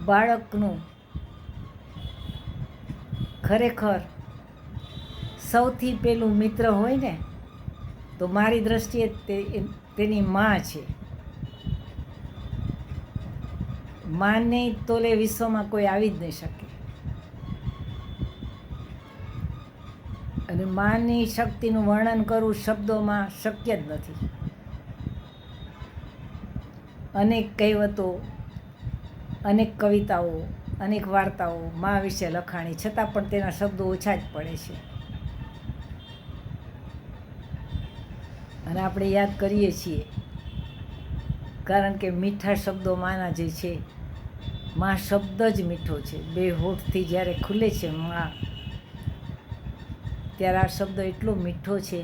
બાળકનું ખરેખર સૌથી પહેલું મિત્ર હોય ને તો મારી દૃષ્ટિએ તેની માં છે. માને તોલે વિશ્વમાં કોઈ આવી જ નહીં શકે. અને માની શક્તિનું વર્ણન કરવું શબ્દોમાં શક્ય જ નથી. અનેક કહેવતો, અનેક કવિતાઓ, અનેક વાર્તાઓ મા વિશે લખાણી, છતાં પણ તેના શબ્દો ઓછા જ પડે છે. અને આપણે યાદ કરીએ છીએ કારણ કે મીઠા શબ્દો માના જે છે, મા શબ્દ જ મીઠો છે. બે હોઠથી જ્યારે ખુલે છે મા, ત્યારે આ શબ્દ એટલો મીઠો છે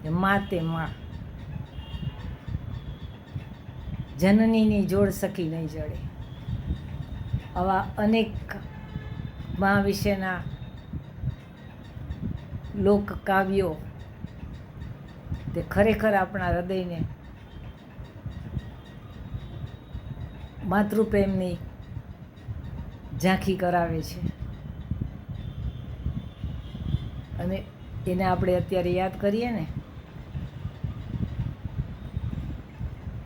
કે મા તે મા, જનનીની જોડ સખી નહીં જડે. આવા અનેક મા વિશેના લોકકાવ્યો તે ખરેખર આપણા હૃદયને માતૃપ્રેમની ઝાંખી કરાવે છે. અને એને આપણે અત્યારે યાદ કરીએ ને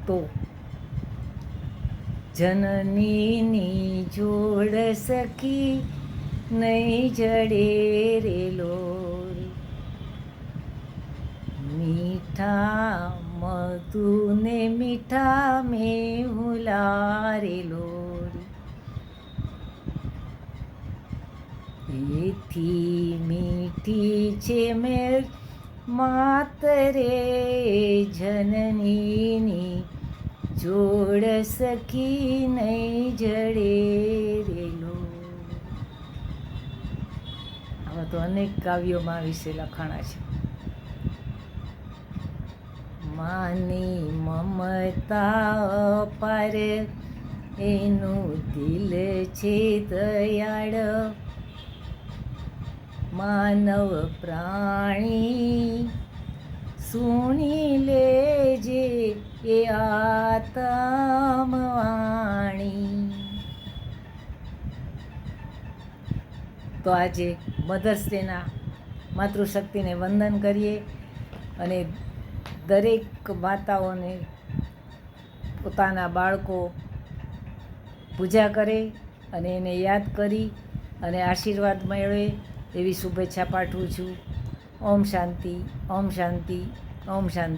તો જનનીની જોડ સખી નહીં જડે રે લોરી, મીઠા મધુને મીઠા મેહુલા રે લોરી, એથી મીઠી છે મેર માત રે જનનીની જોડ સખી નહીં જડે રે લોરી. આવા તો અનેક કાવ્યોમાં વિશે લખાણા છે. માની મમતા અપાર, એનું દિલ છે દયાળ, માનવ પ્રાણી સુણી લેજે એ આત્મવાણી. તો આજે મધર્સ ડેના માતૃશક્તિને વંદન કરીએ અને દરેક માતાઓને પોતાના બાળકો પૂજા કરે અને એને યાદ કરી અને આશીર્વાદ મેળવે એવી શુભેચ્છા પાઠવું છું. ઓમ શાંતિ, ઓમ શાંતિ, ઓમ શાંતિ.